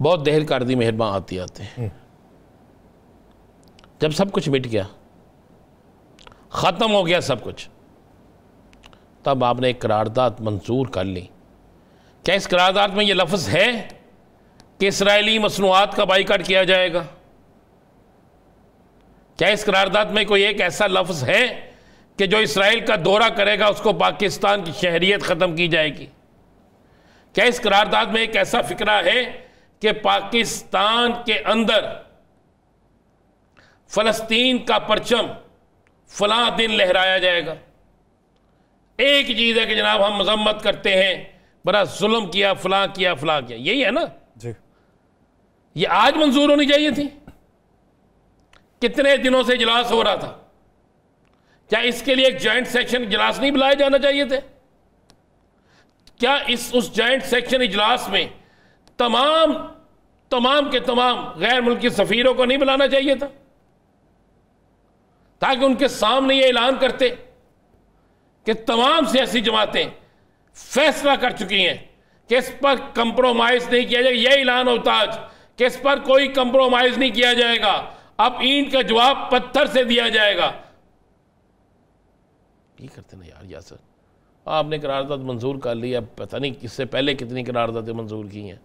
बहुत देर कर दी मेहरबान आते आते। जब सब कुछ मिट गया, ख़त्म हो गया सब कुछ, तब आपने एक करारदाद मंजूर कर ली। क्या इस करारदाद में ये लफ्ज़ है कि इसराइली मसनूआत का बाइकाट किया जाएगा? क्या इस करारदाद में कोई एक ऐसा लफ्ज़ है कि जो इसराइल का दौरा करेगा उसको पाकिस्तान की शहरियत ख़त्म की जाएगी? क्या इस करारदाद में एक ऐसा फिक्रा है कि पाकिस्तान के अंदर फ़लस्तीन का परचम फलां दिन लहराया जाएगा? एक चीज़ है कि जनाब हम मजम्मत करते हैं, बड़ा जुल्म किया, फलां किया, फलां किया, यही है ना जी। ये आज मंजूर होनी चाहिए थी। कितने दिनों से इजलास हो रहा था? क्या इसके लिए एक जॉइंट सेक्शन इजलास नहीं बुलाया जाना चाहिए थे? क्या उस जॉइंट सेक्शन इजलास में तमाम के तमाम गैर मुल्की सफीरों को नहीं बुलाना चाहिए था, ताकि उनके सामने ये ऐलान करते कि तमाम सियासी जमातें फैसला कर चुकी हैं कि इस पर कंप्रोमाइज नहीं किया जाएगा? यह ऐलान होता आज कि इस पर कोई कंप्रोमाइज नहीं किया जाएगा, अब ईंट का जवाब पत्थर से दिया जाएगा। ये करते ना यार यासर, आपने करारदाद मंजूर कर ली, अब पता नहीं इससे पहले कितनी करारदादें मंजूर की हैं।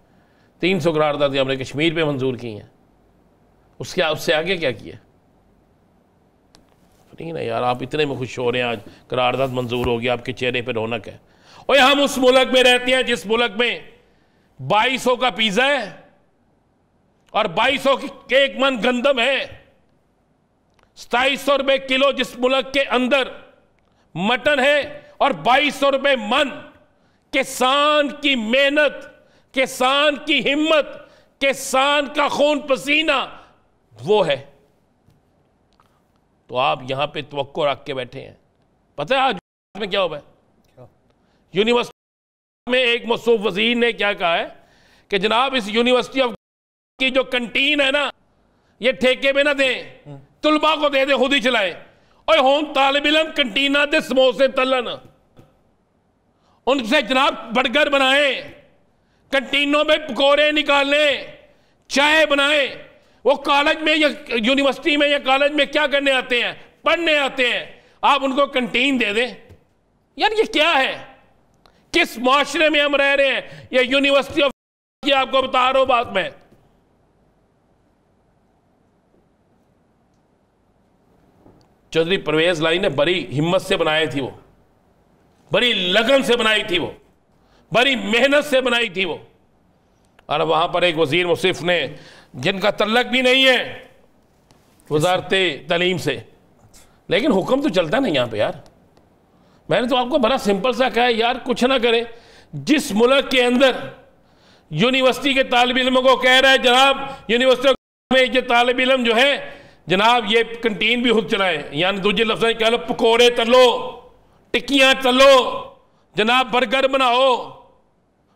300 करारदादें हमने कश्मीर पे मंजूर की हैं, उससे आगे क्या किया? नहीं ना यार, आप इतने में खुश हो रहे हैं, आज करारदाद मंजूर हो गया, आपके चेहरे पे रौनक है। और हम उस मुल्क में रहते हैं जिस मुल्क में 2200 का पिज्जा है और 2200 की एक मन गंदम है, 2700 रुपए किलो जिस मुल्क के अंदर मटन है और 2200 रुपए मन। किसान की मेहनत, किसान की हिम्मत, किसान का खून पसीना वो है, तो आप यहां पे तवक्को रख के बैठे हैं। पता है आज में क्या हुआ है? यूनिवर्सिटी में एक मौसूफ वजीर ने क्या कहा है कि जनाब इस यूनिवर्सिटी ऑफ की जो कंटीन है ना, ये ठेके में ना दें, तुलबा को दे दे, खुद ही चलाए। और होम तालिब इल्म कंटीना दे समोसे तलन, उनसे जनाब बर्गर बनाए, कंटीनों में पकौड़े निकालें, चाय बनाए। वो कॉलेज में या यूनिवर्सिटी में या कॉलेज में क्या करने आते हैं? पढ़ने आते हैं। आप उनको कंटीन दे दें। यार ये क्या है? किस माशरे में हम रह रहे हैं? ये यूनिवर्सिटी ऑफ की आपको बता रहा हूं बात में। चौधरी परवेज लाई ने बड़ी हिम्मत से बनाई थी, वो बड़ी लगन से बनाई थी, वो बड़ी मेहनत से बनाई थी वो। और वहां पर एक वजीर मुसिफ ने, जिनका तल्लक भी नहीं है वजारत तालीम से, लेकिन हुक्म तो चलता नहीं यहाँ पे यार। मैंने तो आपको बड़ा सिंपल सा कहा है यार, कुछ ना करे। जिस मुल्क के अंदर यूनिवर्सिटी के तालिब इल्मों को कह रहा है जनाब यूनिवर्सिटी में ये तालिब इल्म जो है जनाब ये कंटीन भी खुद चलाए, यानी दूसरे लफ्ज़ कह लो पकौड़े तलो, टिक्कियाँ तलो, जनाब बर्गर बनाओ,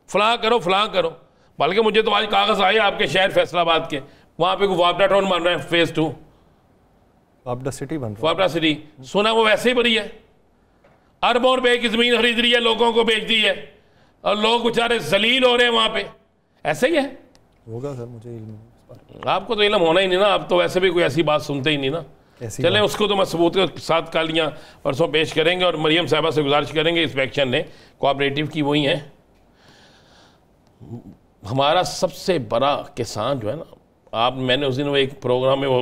फलां करो फलां करो। बल्कि मुझे तो आज कागज़ आए आपके शहर फैसलाबाद के, वहाँ पे वापडा टाउन बन रहा है, फेज़ 2 वापडा सिटी बन रहा है। वापडा सिटी सुना वो वैसे ही बड़ी है, अरबों रुपए की ज़मीन खरीद रही है, लोगों को बेच दी है और लोग बेचारे जलील हो रहे हैं वहाँ पे। ऐसे ही है, होगा सर, मुझे आपको तो इल्म होना ही नहीं ना, आप तो वैसे भी कोई ऐसी बात सुनते ही नहीं ना। चलें उसको तो मैं सबूत के साथ कालियाँ परसों पेश करेंगे और मरियम साहबा से गुजारिश करेंगे, इंस्पेक्शन ने कोऑपरेटिव की वही है। हमारा सबसे बड़ा किसान जो है ना, आप मैंने उस दिन वो एक प्रोग्राम में वो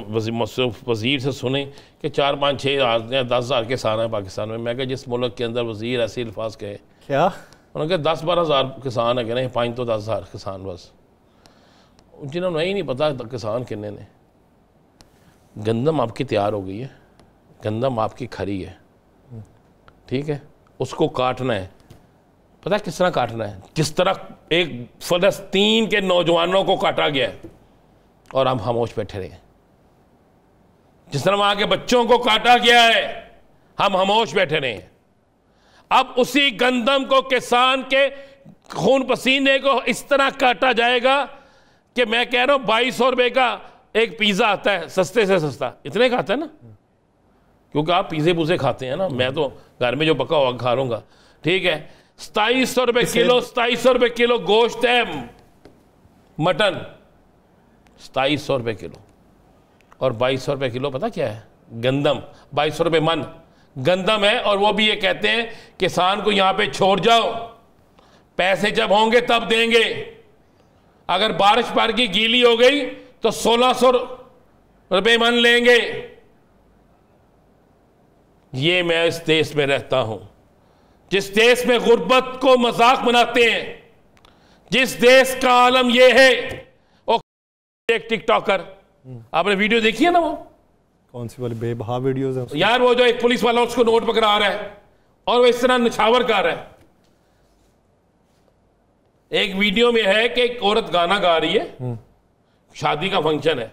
वज़ीर से सुने कि 4, 5, 6 या 10,000 किसान हैं पाकिस्तान में। मैं कहा जिस मुल्क के अंदर वज़ीर ऐसे अल्फाज कहे, क्या उन्होंने कहा 10-12 हज़ार किसान है, कहने 5 तो 10 हज़ार किसान बस, जिन्होंने ही नहीं पता किसान कितने ने। गंदम आपकी तैयार हो गई है, गंदम आपकी खरी है, ठीक है, उसको काटना है। पता है किस तरह काटना है? जिस तरह एक फ़लस्तीन के नौजवानों को काटा गया है और हम खामोश बैठे रहे। जिस तरह वहां के बच्चों को काटा गया है, हम खामोश बैठे रहे। अब उसी गंदम को, किसान के खून पसीने को इस तरह काटा जाएगा कि मैं कह रहा हूं 2200 रुपए का एक पिज़्ज़ा आता है, सस्ते से सस्ता, इतने का आता है ना, क्योंकि आप पिज़्ज़े पुज़े खाते हैं ना, मैं तो घर में जो पका हुआ खा लूँगा, ठीक है। 2700 रुपए किलो, 2700 रुपए किलो गोश्त है मटन, 2700 रुपये किलो, और 2200 रुपये किलो पता क्या है? गंदम। 2200 रुपये मन गंदम है, और वो भी ये कहते हैं किसान को यहाँ पे छोड़ जाओ, पैसे जब होंगे तब देंगे। अगर बारिश पार की गीली हो गई तो 1600 रुपये मन लेंगे। ये मैं इस देश में रहता हूं, जिस देश में गुर्बत को मजाक बनाते हैं, जिस देश का आलम ये है। वो एक टिकटॉकर, आपने वीडियो देखी है ना? वो कौन सी वाली बेबहा वीडियोस है उसकी? यार वो जो एक पुलिस वाला उसको नोट पकड़ा रहा है और वो इस तरह निछावर कर रहा है। एक वीडियो में है कि एक औरत गाना गा रही है, शादी का फंक्शन है,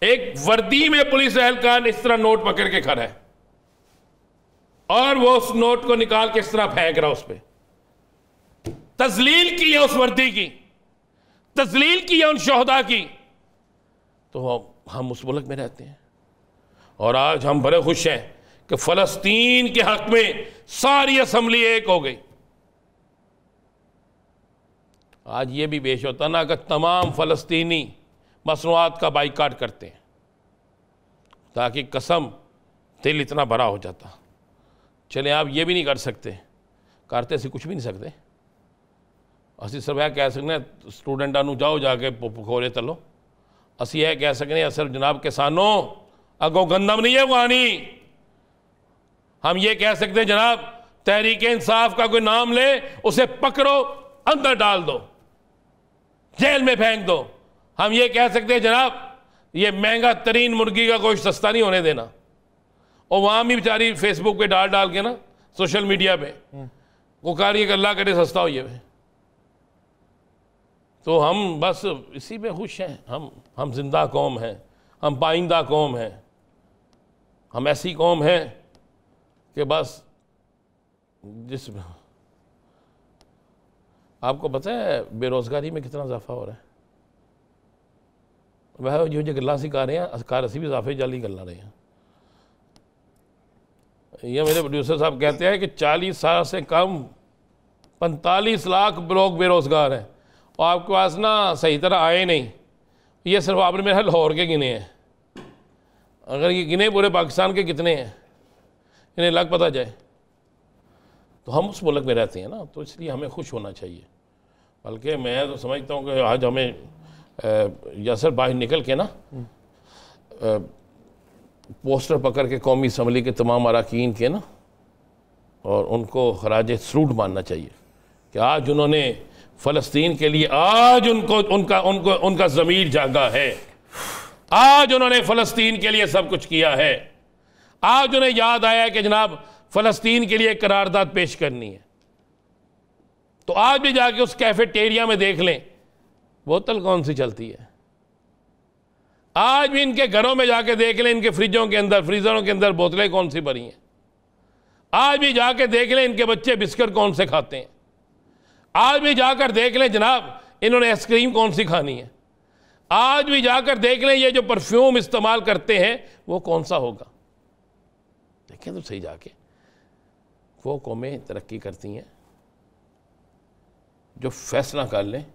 एक वर्दी में पुलिस एहलकार इस तरह नोट पकड़ के खड़ा है और वो उस नोट को निकाल के इस तरह फेंक रहा, उस पर तजलील की है, उस वर्दी की तजलील की है, उन शोहदा की। तो हम उस मुल्क में रहते हैं और आज हम बड़े खुश हैं कि फलस्तीन के हक में सारी असम्बली एक हो गई। आज ये भी पेश होता ना कि तमाम फलस्तीनी मसनूआत का बाइकाट करते हैं, ताकि कसम दिल इतना बड़ा हो जाता। चले आप ये भी नहीं कर सकते, करते से कुछ भी नहीं सकते। असी सिर्फ यह कह सकते स्टूडेंटा नूं जाओ जाके खोले तलो, असी यह कह सकते सिर्फ जनाब किसानों अगों गंदम नहीं है उगानी। हम ये कह सकते हैं जनाब तहरीक इंसाफ का कोई नाम ले, उसे पकड़ो, अंदर डाल दो, जेल में फेंक दो। हम ये कह सकते हैं जनाब ये महंगा तरीन मुर्गी का गोश्त सस्ता नहीं होने देना। और वहाँ भी बेचारी फेसबुक पे डाल डाल के ना, सोशल मीडिया पे वो कह रही है कि अल्लाह करे सस्ता हो ये। तो हम बस इसी पे खुश हैं। हम जिंदा कौम हैं, हम पाइंदा कौम हैं, हम ऐसी कौम हैं कि बस जिस आपको पता है बेरोज़गारी में कितना इजाफा हो रहा है। वह जो गल्ला सिखा रहे हैं अकार असी भी इजाफे जाली गल्ला रहे हैं। ये मेरे प्रोड्यूसर साहब कहते हैं कि 40 साल से कम 45 लाख लोग बेरोज़गार हैं और आपके पास ना सही तरह आए नहीं। ये सिर्फ आपने मेरे लाहौर के गिने हैं, अगर ये गिने पूरे पाकिस्तान के कितने हैं इन्हें लग पता जाए। तो हम उस मुल्क में रहते हैं ना, तो इसलिए हमें खुश होना चाहिए। बल्कि मैं तो समझता हूँ कि आज हमें यासर बाहर निकल के ना पोस्टर पकड़ के कौमी असम्बली के तमाम अरकान के ना और उनको खराज सरूट मानना चाहिए कि आज उन्होंने फ़लस्तीन के लिए, आज उनका ज़मीर जागा है, आज उन्होंने फ़लस्तीन के लिए सब कुछ किया है। आज उन्हें याद आया कि जनाब फ़लस्तीन के लिए करारदाद पेश करनी है। तो आज भी जाके उस कैफेटेरिया में देख लें बोतल कौन सी चलती है। आज भी इनके घरों में जाके देख लें, इनके फ्रिजों के अंदर, फ्रीजरों के अंदर बोतलें कौन सी भरी हैं। आज भी जाके देख लें इनके बच्चे बिस्किट कौन से खाते हैं। आज भी जाकर देख लें जनाब इन्होंने आइसक्रीम कौन सी खानी है। आज भी जाकर देख लें ये जो परफ्यूम इस्तेमाल करते हैं वो कौन सा होगा। देखें तो सही जाके, वो कौमें तरक्की करती हैं जो फैसला कर लें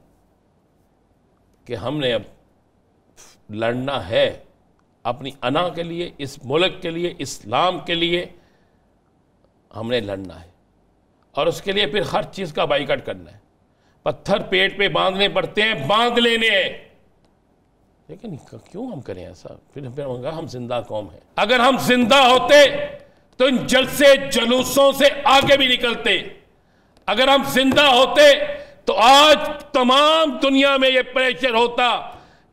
कि हमने अब लड़ना है अपनी अना के लिए, इस मुल्क के लिए, इस्लाम के लिए हमने लड़ना है और उसके लिए फिर हर चीज़ का बाइकाट करना है। पत्थर पेट पे बांधने पड़ते हैं, बांध लेने हैं, लेकिन क्यों हम करें ऐसा। फिर हम जिंदा कौम हैं। अगर हम जिंदा होते तो इन जलसे जलूसों से आगे भी निकलते। अगर हम जिंदा होते तो आज तमाम दुनिया में यह प्रेशर होता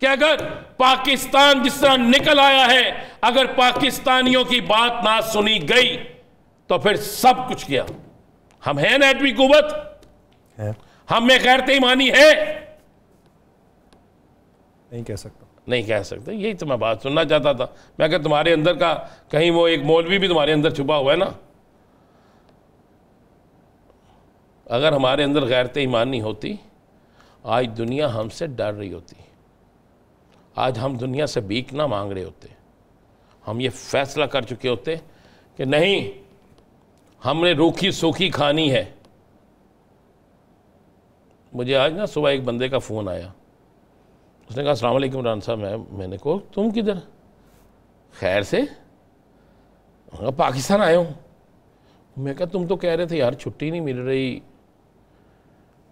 कि अगर पाकिस्तान जिस तरह निकल आया है, अगर पाकिस्तानियों की बात ना सुनी गई तो फिर सब कुछ गया। हम हैं ना एटमी कुव्वत, हम में गैरत ईमानी है, नहीं कह सकता, नहीं कह सकते। यही तो मैं बात सुनना चाहता था। मैं अगर तुम्हारे अंदर का कहीं वो एक मौलवी भी तुम्हारे अंदर छुपा हुआ है ना, अगर हमारे अंदर गैरत ईमान नहीं होती आज दुनिया हमसे डर रही होती। आज हम दुनिया से भीख ना मांग रहे होते। हम ये फैसला कर चुके होते कि नहीं, हमने रूखी सूखी खानी है। मुझे आज ना सुबह एक बंदे का फ़ोन आया, उसने कहा अस्सलाम वालेकुम इमरान साहब। मैंने कहा तुम किधर, खैर से? पाकिस्तान आया हूँ। मैं कहा तुम तो कह रहे थे यार छुट्टी नहीं मिल रही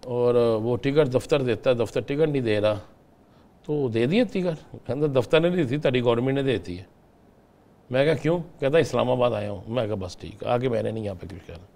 और वो टिकट दफ्तर देता है, दफ्तर टिकट नहीं दे रहा, तो दे दिए टिकट? कहता दफ्तर ने दी थी, तेरी गवर्नमेंट ने देती है। मैं कहा क्यों? कहता इस्लामाबाद आया हूँ। मैं कहा बस ठीक, आगे मैंने नहीं यहाँ पे कुछ कहना।